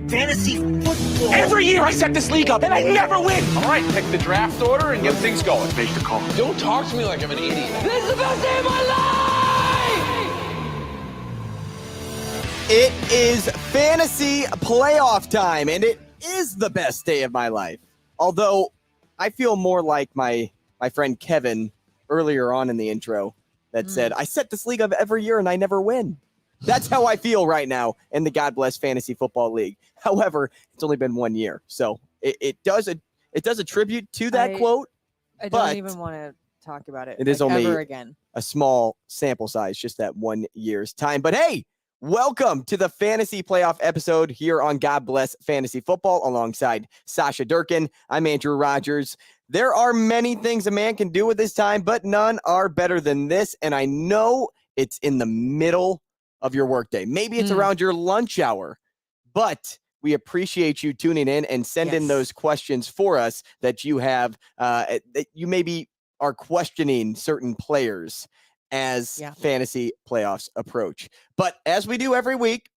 fantasy football. Every year I set this league up and I never win. All right, pick the draft order and get things going. Make the call. Don't talk to me like I'm an idiot. This is the best day of my life! It is fantasy playoff time, and it is the best day of my life. Although I feel more like my friend Kevin earlier on in the intro that said, I set this league up every year and I never win. That's how I feel right now in the God Bless Fantasy Football League. However, it's only been 1 year, so it does a tribute to that quote. I don't even want to talk about it. It is only ever again. A small sample size, just that 1 year's time. But hey, welcome to the fantasy playoff episode here on God Bless Fantasy Football alongside Sasha Durkin. I'm Andrew Rogers. There are many things a man can do with his time, but none are better than this. And I know it's in the middle of your workday. Maybe it's around your lunch hour, but we appreciate you tuning in and sending those questions for us that you have, that you maybe are questioning certain players as fantasy playoffs approach. But as we do every week,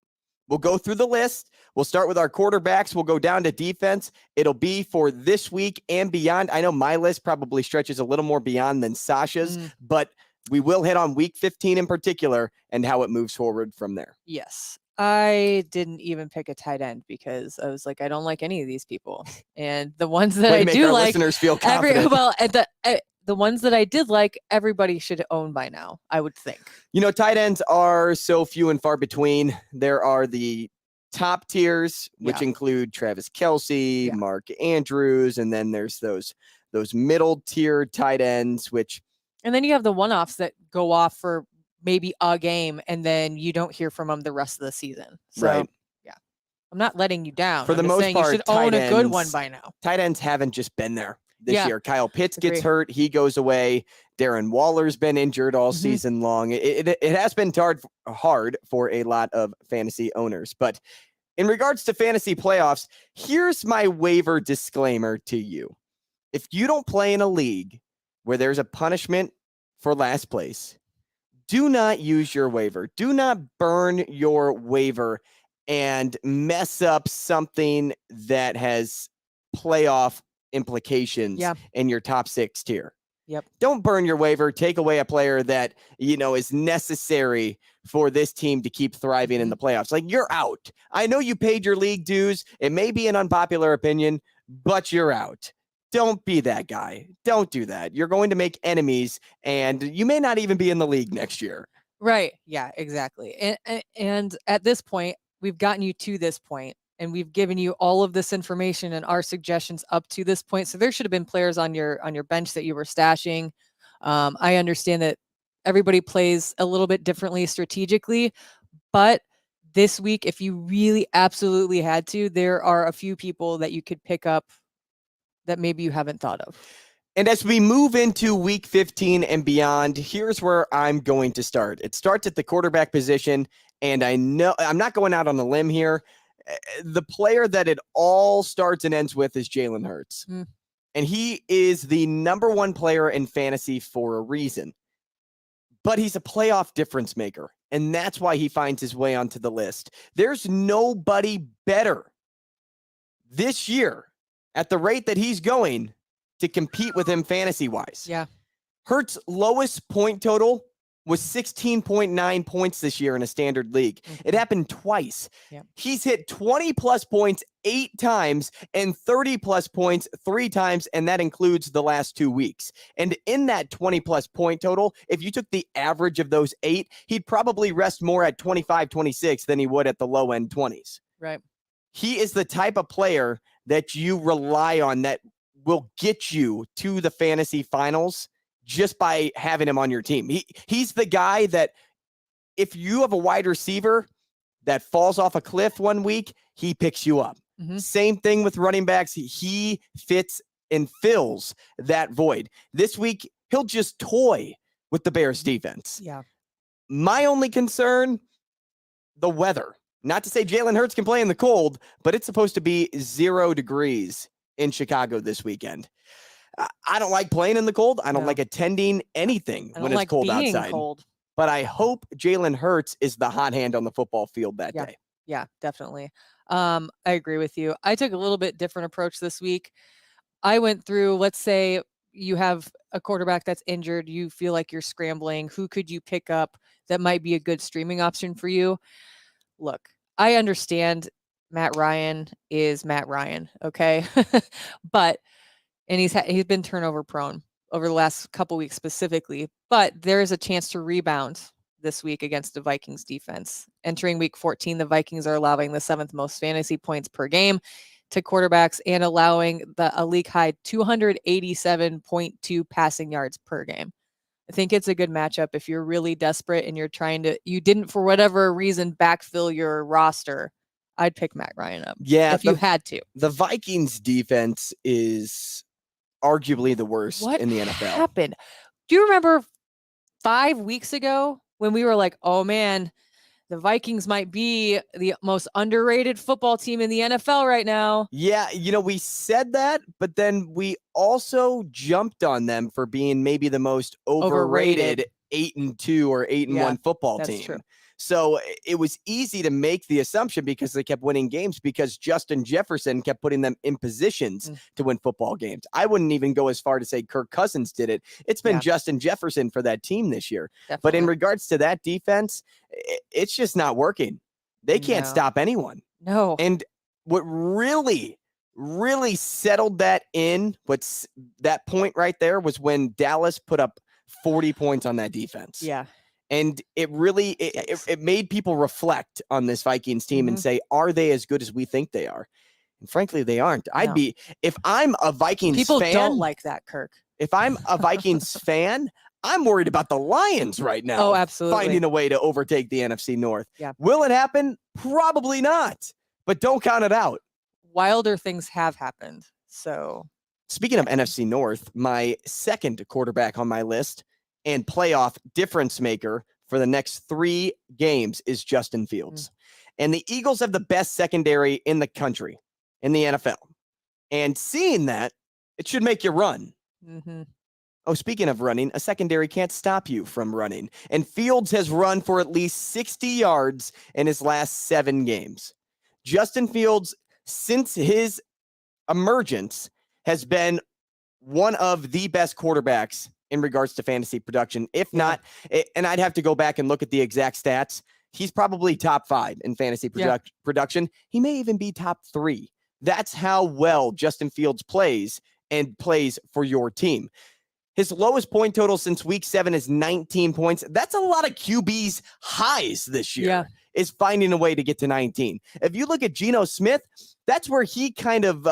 we'll go through the list. We'll start with our quarterbacks. We'll go down to defense. It'll be for this week and beyond. I know my list probably stretches a little more beyond than Sasha's, but we will hit on week 15 in particular and how it moves forward from there. Yes. I didn't even pick a tight end because I was like, I don't like any of these people. And the ones that I do like, listeners feel confident. The ones that I did like, everybody should own by now, I would think. You know, tight ends are so few and far between. There are the top tiers, which include Travis Kelce, Mark Andrews, and then there's those middle tier tight ends, and then you have the one-offs that go off for maybe a game, and then you don't hear from them the rest of the season. So, I'm not letting you down. For the most part, you should own a good one by now. Tight ends haven't just been there this year. Kyle Pitts gets hurt. He goes away. Darren Waller's been injured all season long. It has been hard for a lot of fantasy owners. But in regards to fantasy playoffs, here's my waiver disclaimer to you. If you don't play in a league where there's a punishment for last place, do not use your waiver. Do not burn your waiver and mess up something that has playoff implications in your top 6 tier. Don't burn your waiver. Take away a player that, is necessary for this team to keep thriving in the playoffs. Like, you're out. I know you paid your league dues. It may be an unpopular opinion, but you're out. Don't be that guy. Don't do that. You're going to make enemies, and you may not even be in the league next year. Right. Yeah, exactly. And at this point, we've gotten you to this point, and we've given you all of this information and our suggestions up to this point. So there should have been players on your bench that you were stashing. I understand that everybody plays a little bit differently strategically, but this week, if you really absolutely had to, there are a few people that you could pick up that maybe you haven't thought of. And as we move into week 15 and beyond, here's where I'm going to start. It starts at the quarterback position, and I know I'm not going out on a limb here. The player that it all starts and ends with is Jalen Hurts. And he is the number 1 player in fantasy for a reason. But he's a playoff difference maker, and that's why he finds his way onto the list. There's nobody better this year at the rate that he's going to compete with him fantasy-wise. Yeah. Hurts' lowest point total was 16.9 points this year in a standard league. It happened twice. He's hit 20-plus points 8 times and 30-plus points 3 times, and that includes the last 2 weeks. And in that 20-plus point total, if you took the average of those 8, he'd probably rest more at 25, 26 than he would at the low-end 20s. Right. He is the type of player that you rely on that will get you to the fantasy finals just by having him on your team. He's the guy that if you have a wide receiver that falls off a cliff one week, he picks you up. Same thing with running backs. He fits and fills that void. This week, he'll just toy with the Bears defense. My only concern, the weather. Not to say Jalen Hurts can play in the cold, but it's supposed to be 0 degrees in Chicago this weekend. I don't like playing in the cold. I don't like attending anything when it's cold outside. But I hope Jalen Hurts is the hot hand on the football field that day. Yeah, definitely. I agree with you. I took a little bit different approach this week. I went through, let's say you have a quarterback that's injured, you feel like you're scrambling. Who could you pick up that might be a good streaming option for you? Look, I understand Matt Ryan is Matt Ryan, okay? But and he's been turnover prone over the last couple weeks specifically, but there is a chance to rebound this week against the Vikings defense. Entering week 14, the Vikings are allowing the 7th most fantasy points per game to quarterbacks and allowing a league high 287.2 passing yards per game. I think it's a good matchup if you're really desperate and you didn't for whatever reason backfill your roster. I'd pick Matt Ryan up. Yeah, if you had to. The Vikings defense is arguably the worst in the NFL. What happened? Do you remember 5 weeks ago when we were like, oh man, the Vikings might be the most underrated football team in the NFL right now? Yeah, we said that, but then we also jumped on them for being maybe the most overrated 8-2 or 8-1 football team. True. So it was easy to make the assumption because they kept winning games because Justin Jefferson kept putting them in positions to win football games. I wouldn't even go as far to say Kirk Cousins did it. It's been Justin Jefferson for that team this year. Definitely. But in regards to that defense, it's just not working. They can't stop anyone. No. And what really settled that that point right there was when Dallas put up 40 points on that defense. Yeah. And it really it made people reflect on this Vikings team and say, are they as good as we think they are? And frankly, they aren't. No. If I'm a Vikings people fan. People don't like that, Kirk. If I'm a Vikings fan, I'm worried about the Lions right now. Oh, absolutely. Finding a way to overtake the NFC North. Yeah. Will it happen? Probably not. But don't count it out. Wilder things have happened. So, speaking of NFC North, my second quarterback on my list and playoff difference maker for the next 3 games is Justin Fields. And the Eagles have the best secondary in the country, in the NFL. And seeing that, it should make you run. Oh, speaking of running, a secondary can't stop you from running. And Fields has run for at least 60 yards in his last 7 games. Justin Fields, since his emergence, has been one of the best quarterbacks in regards to fantasy production. If not, and I'd have to go back and look at the exact stats, he's probably top 5 in fantasy production. He may even be top 3. That's how well Justin Fields plays and plays for your team. His lowest point total since week 7 is 19 points. That's a lot of QB's highs this year, is finding a way to get to 19. If you look at Geno Smith, that's where he kind of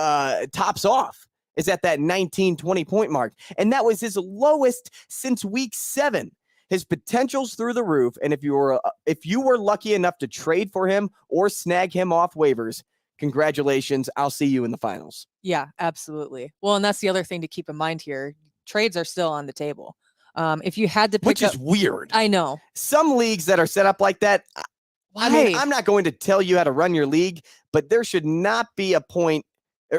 tops off, is at that 19, 20-point mark. And that was his lowest since week 7. His potential's through the roof. And if you were lucky enough to trade for him or snag him off waivers, congratulations. I'll see you in the finals. Yeah, absolutely. Well, and that's the other thing to keep in mind here. Trades are still on the table. If you had to pick Which is weird. I know. Some leagues that are set up like that, I mean, I'm not going to tell you how to run your league, but there should not be a point.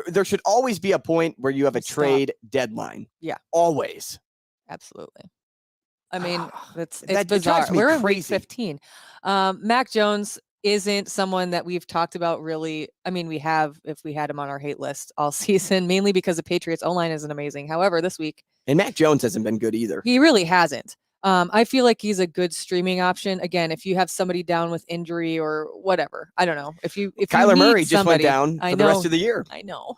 There should always be a point where you have a trade deadline. Yeah. Always. Absolutely. I mean, it's that bizarre. drives me We're in crazy. week 15. Mac Jones isn't someone that we've talked about really. I mean, we have, if we had him on our hate list all season, mainly because the Patriots O-line isn't amazing. However, this week. And Mac Jones hasn't been good either. He really hasn't. I feel like he's a good streaming option. Again, if you have somebody down with injury or whatever, I don't know. If Kyler Murray just went down for the rest of the year. I know.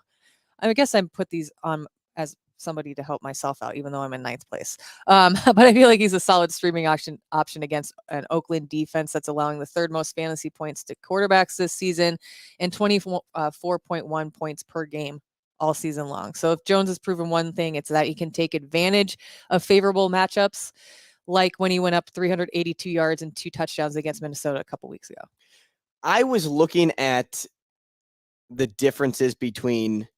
I guess I put these on as somebody to help myself out, even though I'm in 9th place. But I feel like he's a solid streaming option against an Oakland defense that's allowing the 3rd most fantasy points to quarterbacks this season and 24.1 points per game all season long. So if Jones has proven one thing, it's that he can take advantage of favorable matchups, like when he went up 382 yards and 2 touchdowns against Minnesota a couple weeks ago. I was looking at the differences between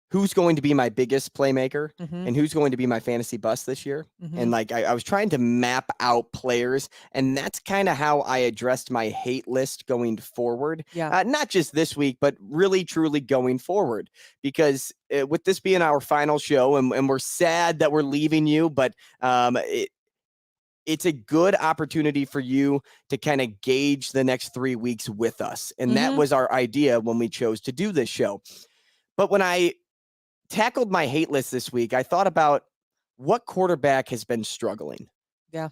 who's going to be my biggest playmaker and who's going to be my fantasy bust this year. And like, I was trying to map out players, and that's kind of how I addressed my hate list going forward. Yeah. Not just this week, but really, truly going forward, because with this being our final show, and we're sad that we're leaving you, but it's a good opportunity for you to kind of gauge the next 3 weeks with us. And that was our idea when we chose to do this show. But when I tackled my hate list this week, I thought about what quarterback has been struggling. Yeah.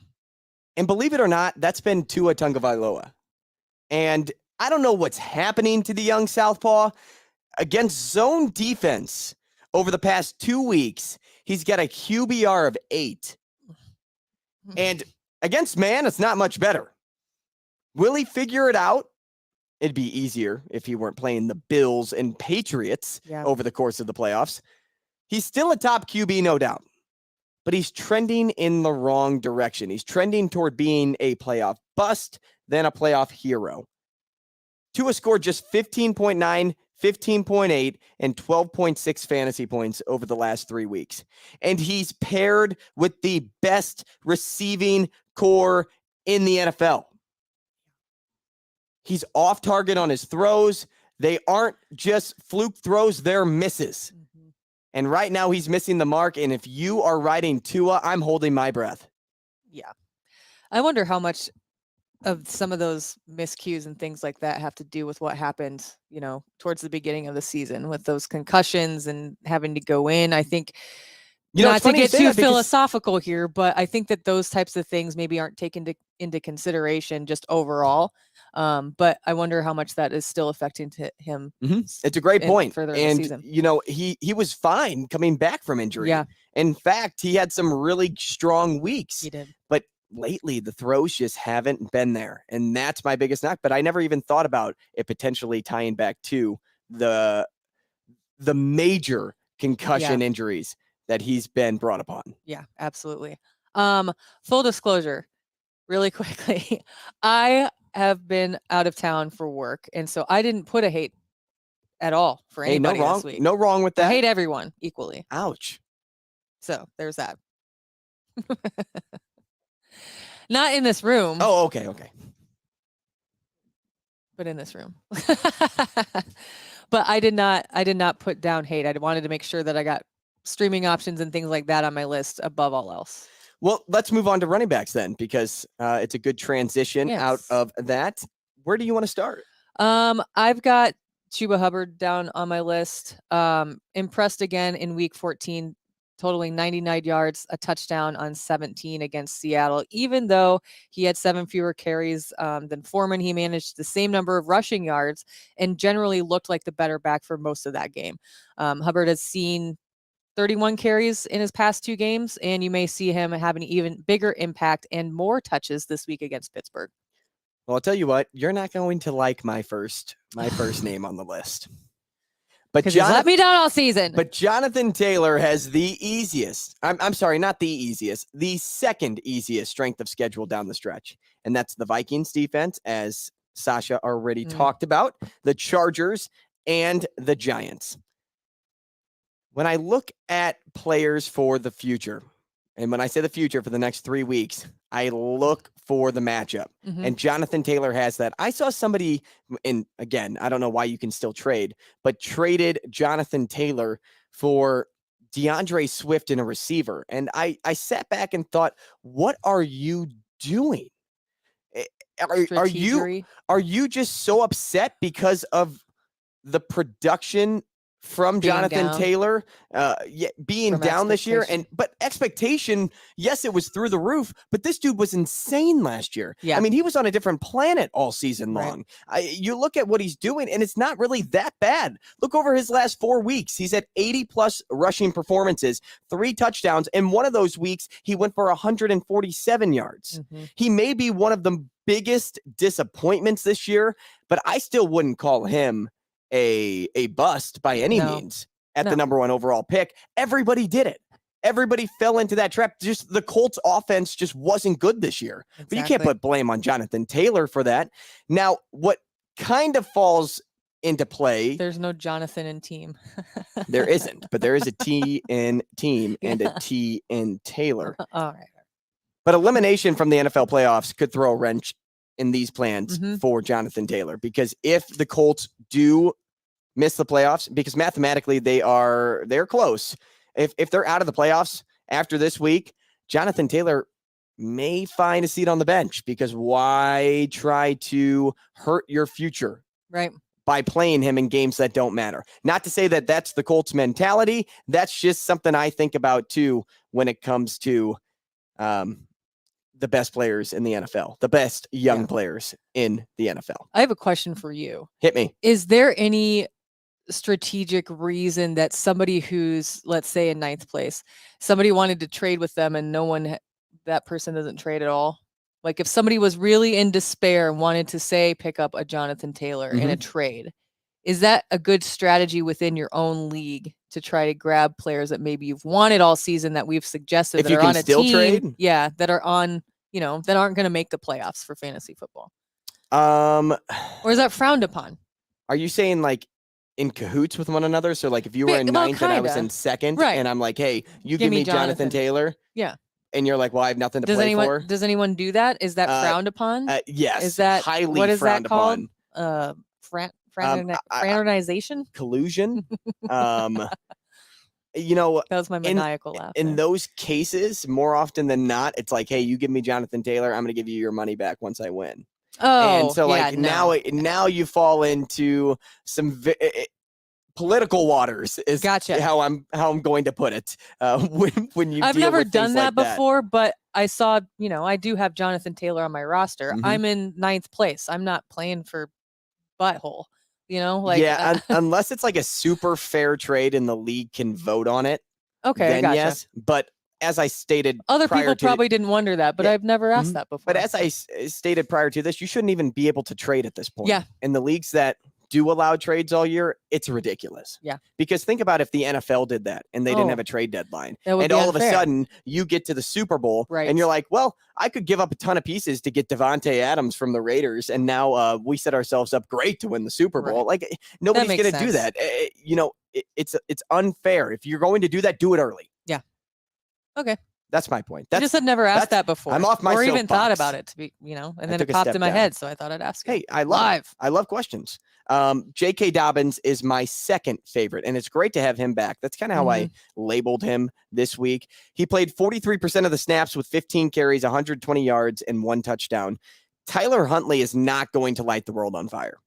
And believe it or not, that's been Tua Tagovailoa. And I don't know what's happening to the young southpaw. Against zone defense over the past 2 weeks, he's got a QBR of 8. And against man, it's not much better. Will he figure it out? It'd be easier if he weren't playing the Bills and Patriots over the course of the playoffs. He's still a top QB, no doubt. But he's trending in the wrong direction. He's trending toward being a playoff bust, then a playoff hero. Tua scored just 15.9, 15.8, and 12.6 fantasy points over the last 3 weeks. And he's paired with the best receiving core in the NFL. He's off target on his throws. They aren't just fluke throws, they're misses. And right now he's missing the mark. And if you are riding Tua, I'm holding my breath. Yeah. I wonder how much of some of those miscues and things like that have to do with what happened, towards the beginning of the season with those concussions and having to go in. I think, not to get too philosophical here, but I think that those types of things maybe aren't taken into consideration just overall. But I wonder how much that is still affecting him. It's a great point. Further in the season. He was fine coming back from injury. Yeah. In fact, he had some really strong weeks. He did. But lately, the throws just haven't been there. And that's my biggest knock. But I never even thought about it potentially tying back to the major concussion injuries that he's been brought upon. Yeah, absolutely. Full disclosure, really quickly. I have been out of town for work, and so I didn't put a hate at all for anybody this week. No wrong with that. I hate everyone equally. Ouch. So there's that. Not in this room. Oh, okay. But in this room. But I did not put down hate. I wanted to make sure that I got streaming options and things like that on my list above all else. Well, let's move on to running backs then, because it's a good transition out of that. Where do you want to start? I've got Chuba Hubbard down on my list. Impressed again in week 14, totaling 99 yards, a touchdown on 17 against Seattle. Even though he had 7 fewer carries than Foreman, he managed the same number of rushing yards and generally looked like the better back for most of that game. Hubbard has seen 31 carries in his past 2 games, and you may see him have an even bigger impact and more touches this week against Pittsburgh. Well, I'll tell you what, you're not going to like my first name on the list. But he's let me down all season. But Jonathan Taylor has the easiest. I'm sorry, not the easiest. The second easiest strength of schedule down the stretch, and that's the Vikings defense, as Sasha already talked about, the Chargers, and the Giants. When I look at players for the future, and when I say the future for the next 3 weeks, I look for the matchup. And Jonathan Taylor has that. I saw somebody, and again, I don't know why you can still trade, but traded Jonathan Taylor for DeAndre Swift in a receiver. And I sat back and thought, what are you doing? Are you just so upset because of the production from Jonathan Taylor being down this year? But expectation, yes, it was through the roof, but this dude was insane last year. I mean, he was on a different planet all season long. You look at what he's doing, and it's not really that bad. Look over his last 4 weeks. He's had 80-plus rushing performances, 3 touchdowns, and one of those weeks, he went for 147 yards. He may be one of the biggest disappointments this year, but I still wouldn't call him a bust by any means at the number 1 overall pick. Everybody did it. Everybody fell into that trap. Just the Colts offense just wasn't good this year. But you can't put blame on Jonathan Taylor for that. Now, what kind of falls into play? There's no Jonathan in team. There isn't, but there is a T in team and a T in Taylor. All right. But elimination from the NFL playoffs could throw a wrench in these plans for Jonathan Taylor, because if the Colts do miss the playoffs, because mathematically they're close. If they're out of the playoffs after this week, Jonathan Taylor may find a seat on the bench, because why try to hurt your future Right. by playing him in games that don't matter? Not to say that that's the Colts mentality. That's just something I think about too when it comes to the best players in the NFL, the best young players in the NFL. I have a question for you. Hit me. Is there any strategic reason that somebody who's, let's say, in 9th place, somebody wanted to trade with them and that person doesn't trade at all? Like if somebody was really in despair and wanted to, say, pick up a Jonathan Taylor in a trade, is that a good strategy within your own league to try to grab players that maybe you've wanted all season that we've suggested If that you are can on a still team, trade? that are on, that aren't going to make the playoffs for fantasy football? Or is that frowned upon? Are you saying like in cahoots with one another? So like if you were in 9th and I was in 2nd, Right. and I'm like, hey, you give me Jonathan Taylor. Yeah. And you're like, well, I have nothing to play for. Does anyone do that? Is that frowned upon? Yes. Is that highly what is frowned that called? upon? Fraternization? Collusion. That was my maniacal laugh. In those cases, more often than not, it's like, hey, you give me Jonathan Taylor, I'm going to give you your money back once I win. Oh, and so like now you fall into some political waters is Gotcha. how I'm going to put it. When you I've deal never with done things that like before, but I saw, I do have Jonathan Taylor on my roster. Mhm. I'm in 9th place. I'm not playing for butthole, unless it's like a super fair trade and the league can vote on it. Okay, then gotcha. yes. But as I stated, Other people probably didn't wonder that, but I've never asked that before. But as I stated prior to this, you shouldn't even be able to trade at this point. Yeah. In the leagues that do allow trades all year, it's ridiculous. Yeah. Because think about if the NFL did that and they didn't have a trade deadline, that would and be all of a unfair. sudden you get to the Super Bowl, Right. and you're like, well, I could give up a ton of pieces to get Devontae Adams from the Raiders, and now we set ourselves up great to win the Super Bowl. Right. Like nobody's makes going to do sense. that. It's unfair. If you're going to do that, do it early. Yeah. Okay. That's my point. I just had never asked that before. I'm off my or even thought soapbox. about it to be, and then took it a popped step in my down. head, so I thought I'd ask you. Hey, I love questions. J.K. Dobbins is my second favorite, and it's great to have him back. That's kind of how I labeled him this week. He played 43% of the snaps with 15 carries, 120 yards, and 1 touchdown. Tyler Huntley is not going to light the world on fire.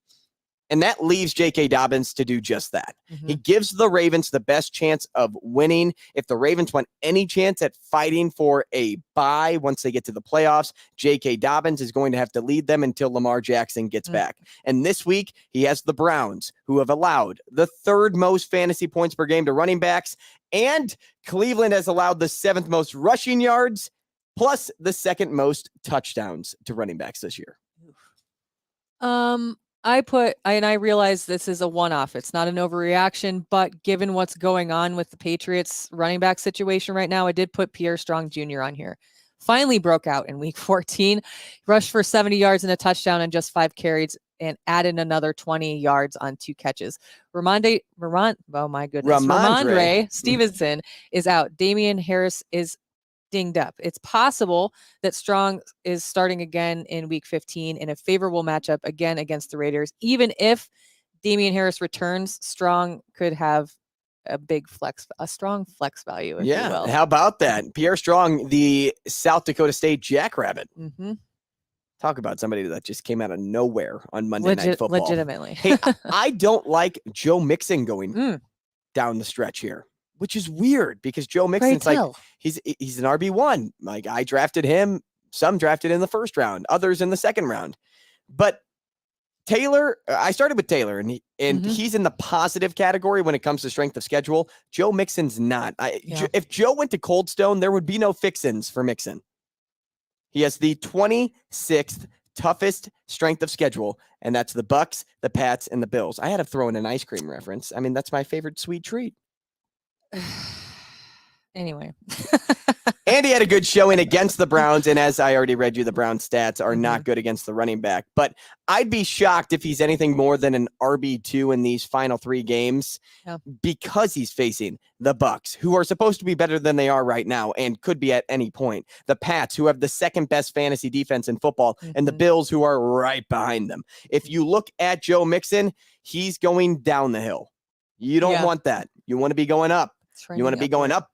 And that leaves J.K. Dobbins to do just that. He gives the Ravens the best chance of winning. If the Ravens want any chance at fighting for a bye once they get to the playoffs, J.K. Dobbins is going to have to lead them until Lamar Jackson gets back. And this week, he has the Browns, who have allowed the 3rd most fantasy points per game to running backs, and Cleveland has allowed the 7th most rushing yards, plus the 2nd most touchdowns to running backs this year. I realize this is a one-off. It's not an overreaction, but given what's going on with the Patriots running back situation right now, I did put Pierre Strong Jr. on here. Finally broke out in week 14, rushed for 70 yards and a touchdown and just 5 carries, and added another 20 yards on 2 catches. Ramondre Stevenson is out. Damian Harris is dinged up. It's possible that Strong is starting again in week 15 in a favorable matchup again against the Raiders. Even if Damian Harris returns, Strong could have a strong flex value. If you will. How about that? Pierre Strong, the South Dakota State Jackrabbit. Talk about somebody that just came out of nowhere on Monday Night Football. Legitimately. Hey, I don't like Joe Mixon going down the stretch here, which is weird because Joe Mixon's he's an RB1. Like I drafted him, some drafted in the 1st round, others in the 2nd round. But Taylor, I started with Taylor, and he's in the positive category when it comes to strength of schedule. Joe Mixon's not. If Joe went to Cold Stone, there would be no fix-ins for Mixon. He has the 26th toughest strength of schedule, and that's the Bucks, the Pats, and the Bills. I had to throw in an ice cream reference. I mean, that's my favorite sweet treat. Anyway. And he had a good showing against the Browns, and as I already read you, the Browns stats are not good against the running back. But I'd be shocked if he's anything more than an RB2 in these final 3 games because he's facing the Bucks, who are supposed to be better than they are right now and could be at any point. The Pats, who have the 2nd best fantasy defense in football, and the Bills, who are right behind them. If you look at Joe Mixon, he's going down the hill. You don't want that. You want to be going up. You want to be going up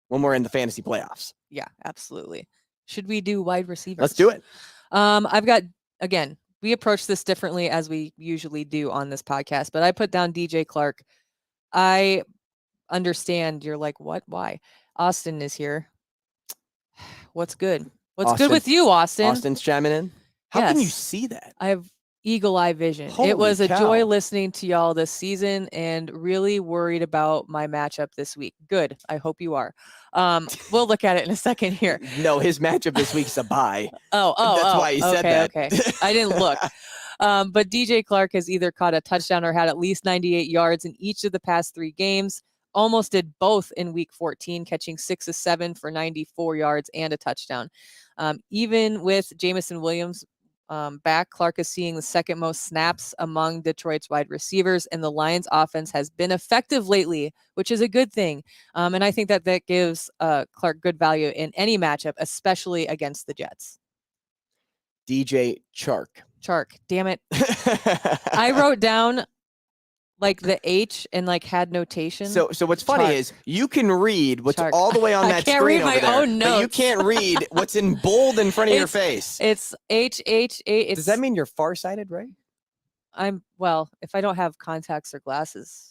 when we're in the fantasy playoffs. Yeah, absolutely. Should we do wide receivers? Let's do it. I've got, again, we approach this differently as we usually do on this podcast, but I put down DJ Clark. I understand you're like, what? Why? Austin is here. What's good? What's good with you, Austin? Austin's chiming in. How can you Yes. see that? I have eagle eye vision. Holy It was a cow. joy listening to y'all this season and really worried about my matchup this week. Good. I hope you are. We'll look at it in a second here. No, his matchup this week's a bye. Oh, That's why he said that. Okay. I didn't look. But DJ Clark has either caught a touchdown or had at least 98 yards in each of the past 3 games. Almost did both in week 14, catching 6 of 7 for 94 yards and a touchdown. Even with Jamison Williams back, Clark is seeing the second most snaps among Detroit's wide receivers, and the Lions offense has been effective lately, which is a good thing. And I think that gives Clark good value in any matchup, especially against the Jets. DJ Chark. Damn it. I wrote down like the H and like had notation. So what's funny Chark. is you can read what's Chark. all the way on I that can't screen read my over there, own but you notes. can't read what's in bold in front of your face. It's H. Does that mean you're farsighted, right? Well, if I don't have contacts or glasses,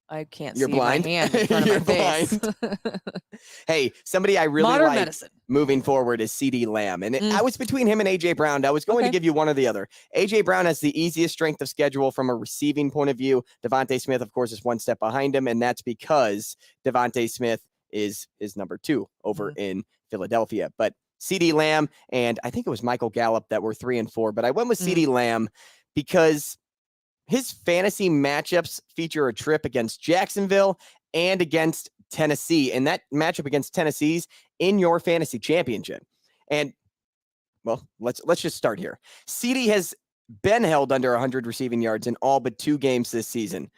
I can't You're see blind. my hand in front You're of my face. Hey, somebody I really Modern like medicine. moving forward is CD Lamb. And I was between him and AJ Brown. I was going to Okay. give you one or the other. AJ Brown has the easiest strength of schedule from a receiving point of view. Devontae Smith, of course, is one step behind him, and that's because Devontae Smith is number 2 over in Philadelphia. But CD Lamb and I think it was Michael Gallup that were 3 and 4, but I went with CD Lamb because his fantasy matchups feature a trip against Jacksonville and against Tennessee, and that matchup against Tennessee's in your fantasy championship. And well, let's just start here. CD has been held under 100 receiving yards in all but 2 games this season.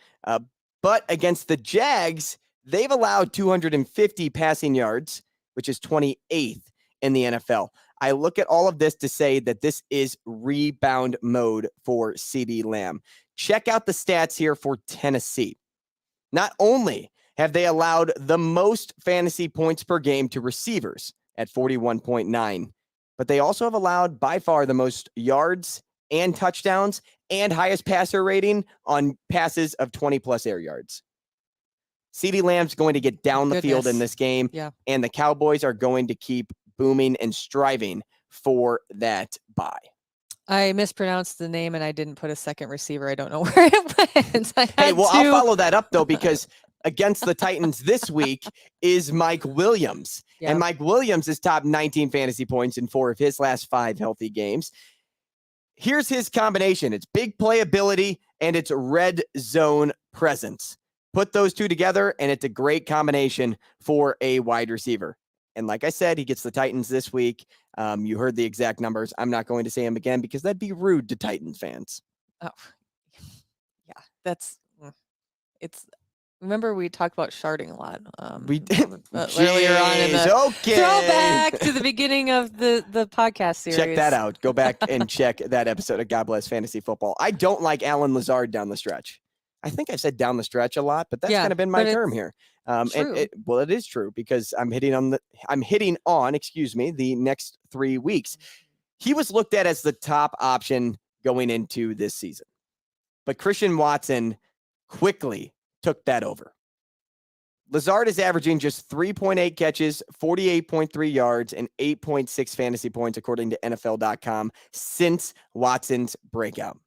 But against the Jags, they've allowed 250 passing yards, which is 28th in the NFL. I look at all of this to say that this is rebound mode for CD Lamb. Check out the stats here for Tennessee. Not only have they allowed the most fantasy points per game to receivers at 41.9, but they also have allowed by far the most yards and touchdowns and highest passer rating on passes of 20-plus air yards. CD Lamb's going to get down the field in this game, and the Cowboys are going to keep booming and striving for that bye. I mispronounced the name and I didn't put a second receiver. I don't know where it went. I'll follow that up though, because against the Titans this week is Mike Williams. Yeah. And Mike Williams is top 19 fantasy points in 4 of his last 5 healthy games. Here's his combination. It's big playability and it's red zone presence. Put those two together and it's a great combination for a wide receiver. And like I said, he gets the Titans this week. You heard the exact numbers. I'm not going to say them again because that'd be rude to Titans fans. Oh, yeah, it's. Remember we talked about sharding a lot. We did earlier on in the throwback to the beginning of the podcast series. Check that out. Go back and check that episode of God Bless Fantasy Football. I don't like Alan Lazard down the stretch. I think I've said down the stretch a lot, but that's kind of been my term here. It is true because I'm hitting on the next 3 weeks. He was looked at as the top option going into this season, but Christian Watson quickly took that over. Lazard is averaging just 3.8 catches, 48.3 yards, and 8.6 fantasy points, according to NFL.com, since Watson's breakout.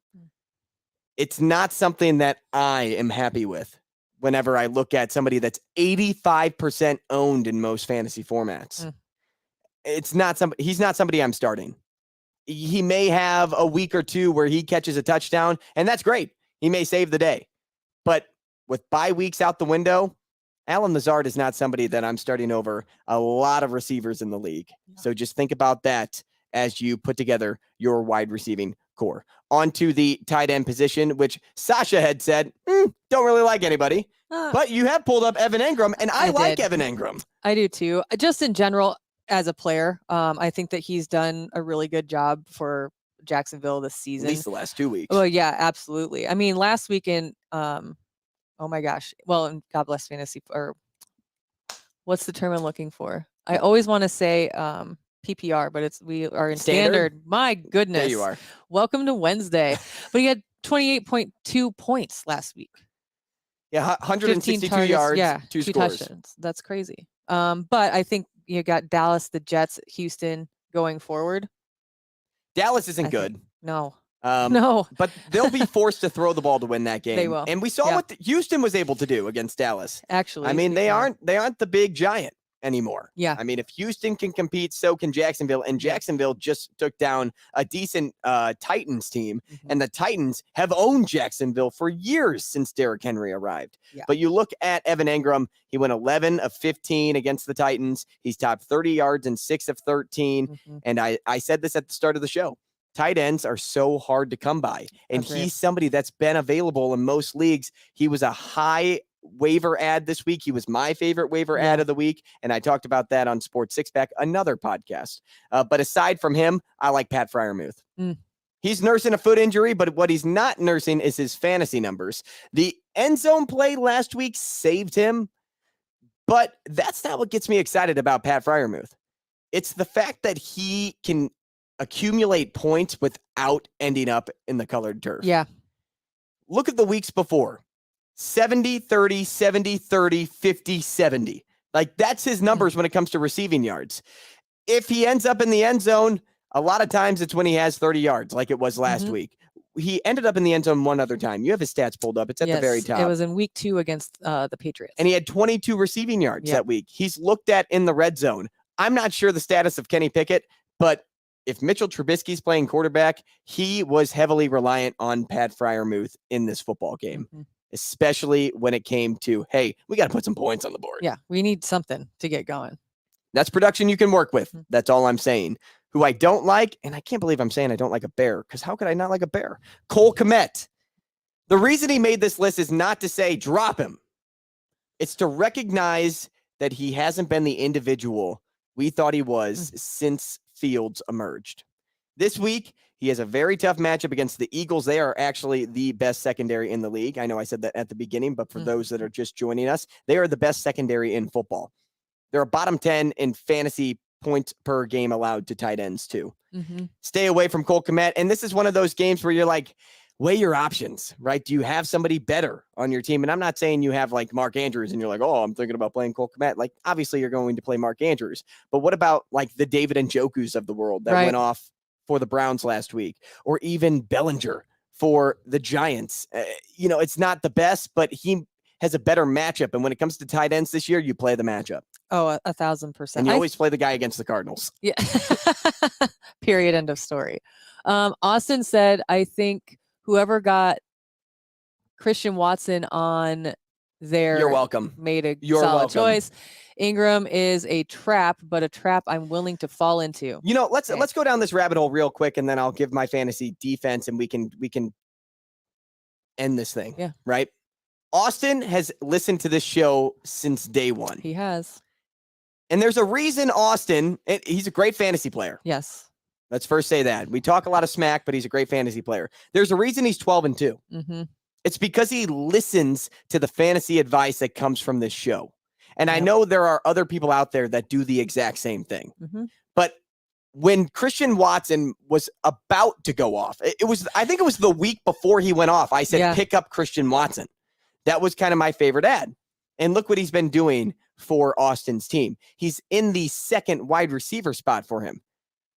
It's not something that I am happy with whenever I look at somebody that's 85% owned in most fantasy formats. He's not somebody I'm starting. He may have a week or two where he catches a touchdown, and that's great. He may save the day. But with bye weeks out the window, Alan Lazard is not somebody that I'm starting over a lot of receivers in the league. So just think about that as you put together your wide receiving core. On to the tight end position, which Sasha had said, don't really like anybody. But you have pulled up Evan Engram, and I like Evan Engram. I do too. Just in general, as a player, I think that he's done a really good job for Jacksonville this season. At least the last 2 weeks. Well, yeah, absolutely. I mean, last weekend, oh my gosh. Well, and God bless fantasy, or what's the term I'm looking for? I always want to say PPR, but we are in Standard? standard. My goodness. There you are. Welcome to Wednesday. But he had 28.2 points last week. Yeah, 162 targets, yards, yeah, two scores. touchdowns. That's crazy. But I think you got Dallas, the Jets, Houston going forward. Dallas isn't I good. think. No. No. But they'll be forced to throw the ball to win that game. They will. And we saw what Houston was able to do against Dallas. Actually. I mean, they aren't the big giant anymore. Yeah. I mean, if Houston can compete, so can Jacksonville. And Jacksonville just took down a decent Titans team. And the Titans have owned Jacksonville for years since Derrick Henry arrived. Yeah. But you look at Evan Engram, he went 11 of 15 against the Titans. He's topped 30 yards in 6 of 13. And I said this at the start of the show. Tight ends are so hard to come by. And he's somebody that's been available in most leagues. He was a high waiver ad this week. He was my favorite waiver ad of the week. And I talked about that on Sports Six Pack, another podcast. But aside from him, I like Pat Freiermuth. He's nursing a foot injury, but what he's not nursing is his fantasy numbers. The end zone play last week saved him, but that's not what gets me excited about Pat Freiermuth. It's the fact that he can accumulate points without ending up in the colored turf. Yeah. Look at the weeks before. 70, 30, 70, 30, 50, 70. Like, that's his numbers when it comes to receiving yards. If he ends up in the end zone, a lot of times it's when he has 30 yards, like it was last week. He ended up in the end zone one other time. You have his stats pulled up. It's at the very top. It was in week 2 against the Patriots. And he had 22 receiving yards that week. He's looked at in the red zone. I'm not sure the status of Kenny Pickett, but if Mitchell Trubisky's playing quarterback, he was heavily reliant on Pat Freiermuth in this football game, especially when it came to, hey, we got to put some points on the board. Yeah, we need something to get going. That's production you can work with. That's all I'm saying. Who I don't like, and I can't believe I'm saying I don't like a bear, because how could I not like a bear? Cole Kmet. The reason he made this list is not to say drop him. It's to recognize that he hasn't been the individual we thought he was since Fields emerged. This week, he has a very tough matchup against the Eagles. They are actually the best secondary in the league. I know I said that at the beginning, but for those that are just joining us, they are the best secondary in football. They're a bottom 10 in fantasy points per game allowed to tight ends too. Stay away from Cole Kmet. And this is one of those games where you're like, weigh your options, right? Do you have somebody better on your team? And I'm not saying you have like Mark Andrews and you're like, oh, I'm thinking about playing Cole Kmet. Like, obviously you're going to play Mark Andrews, but what about like the David Njokus of the world that went off for the Browns last week, or even Bellinger for the Giants? It's not the best, but he has a better matchup. And when it comes to tight ends this year, you play the matchup. Oh, 1,000%. And you always play the guy against the Cardinals. Yeah. Period. End of story. Austin said, I think whoever got Christian Watson on there, you're welcome. Made a You're solid welcome. choice. Ingram is a trap, but a trap I'm willing to fall into. Let's go down this rabbit hole real quick, and then I'll give my fantasy defense, and we can end this thing. Yeah. Right. Austin has listened to this show since day one. He has. And there's a reason Austin, he's a great fantasy player. Yes. Let's first say that. We talk a lot of smack, but he's a great fantasy player. There's a reason he's 12-2. It's because he listens to the fantasy advice that comes from this show. And I know there are other people out there that do the exact same thing. But when Christian Watson was about to go off, I think it was the week before he went off, I said, pick up Christian Watson. That was kind of my favorite ad. And look what he's been doing for Austin's team. He's in the second wide receiver spot for him.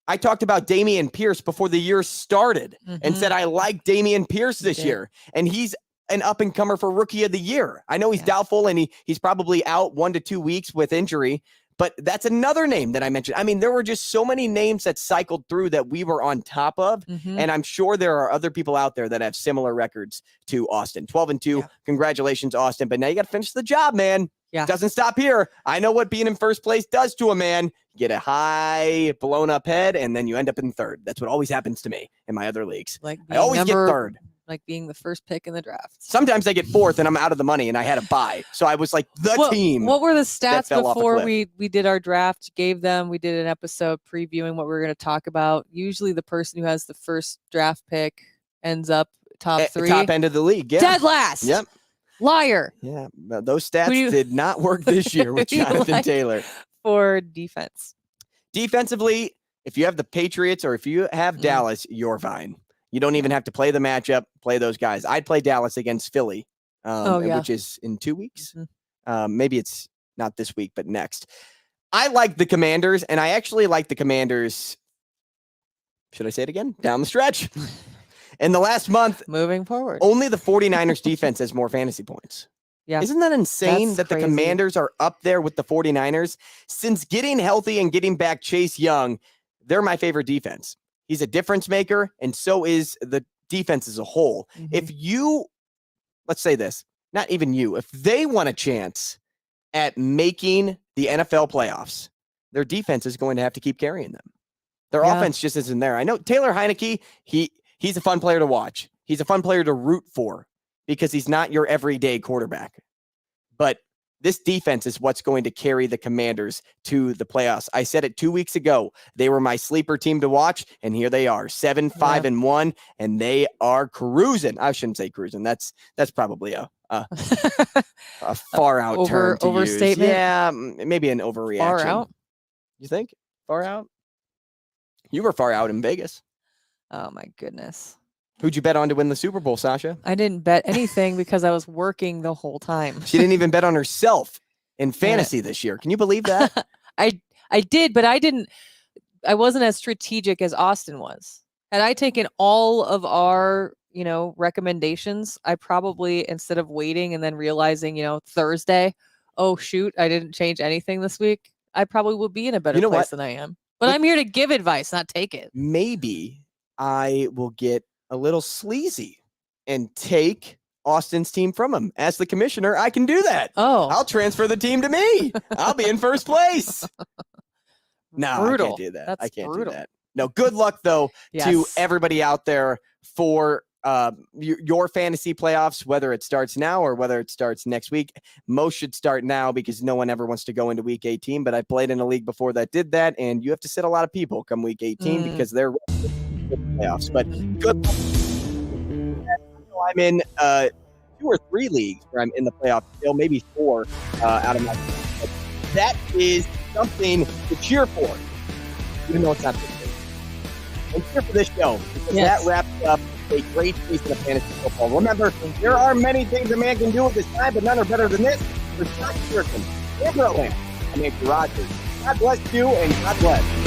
I talked about Dameon Pierce before the year started and said, I like Dameon Pierce this year. And he's an up-and-comer for Rookie of the Year. I know he's doubtful and he's probably out 1 to 2 weeks with injury, but that's another name that I mentioned. I mean, there were just so many names that cycled through that we were on top of. And I'm sure there are other people out there that have similar records to Austin. 12-2. Yeah. Congratulations, Austin. But now you got to finish the job, man. Yeah. Doesn't stop here. I know what being in first place does to a man. You get a high blown up head and then you end up in third. That's what always happens to me in my other leagues. Like I always get third. Like being the first pick in the draft. Sometimes I get fourth and I'm out of the money and I had a bye. So I was like team. What were the stats before we did our draft? We did an episode previewing what we were going to talk about. Usually the person who has the first draft pick ends up top 3. Top end of the league. Yeah. Dead last. Yep. Liar. Yeah. Those stats did not work this year with Jonathan Taylor. For defense. Defensively, if you have the Patriots or if you have Dallas, you're fine. You don't even have to play the matchup, play those guys. I'd play Dallas against Philly, which is in 2 weeks. Maybe it's not this week, but next. I like the Commanders, and I actually like the Commanders. Should I say it again? Down the stretch. In the last month, moving forward, only the 49ers defense has more fantasy points. Yeah. Isn't that insane That's that crazy. the Commanders are up there with the 49ers? Since getting healthy and getting back Chase Young, they're my favorite defense. He's a difference maker, and so is the defense as a whole. If you, let's say this, not even you, if they want a chance at making the NFL playoffs, their defense is going to have to keep carrying them. Their offense just isn't there. I know Taylor Heineke, he's a fun player to watch. He's a fun player to root for because he's not your everyday quarterback. But this defense is what's going to carry the Commanders to the playoffs. I said it 2 weeks ago. They were my sleeper team to watch, and here they are, 7-5-1, and they are cruising. I shouldn't say cruising. That's probably a far out term to overstatement. Use. Yeah, maybe an overreaction. Far out? You think? Far out? You were far out in Vegas. Oh my goodness. Who'd you bet on to win the Super Bowl, Sasha? I didn't bet anything because I was working the whole time. She didn't even bet on herself in fantasy this year. Can you believe that? I did, but I wasn't as strategic as Austin was. Had I taken all of our, recommendations, I probably, instead of waiting and then realizing, Thursday, oh shoot, I didn't change anything this week, I probably would be in a better place than I am. But I'm here to give advice, not take it. Maybe I will get a little sleazy and take Austin's team from him. As the commissioner, I can do that. Oh. I'll transfer the team to me. I'll be in first place. No, brutal. I can't do that. That's I can't brutal. do that. No, good luck, though, to Yes. everybody out there for your fantasy playoffs, whether it starts now or whether it starts next week. Most should start now because no one ever wants to go into week 18, but I played in a league before that did that, and you have to sit a lot of people come week 18 because they're playoffs. But good luck. I'm in 2 or 3 leagues where I'm in the playoffs still, maybe 4 out of my. But that is something to cheer for, even though it's not this big. And cheer for this show because that wraps up a great season of fantasy football. Remember, there are many things a man can do at this time, but none are better than this. For Scott Kirkham, Amber Atlanta, I'm Andrew Rogers. God bless you and God bless.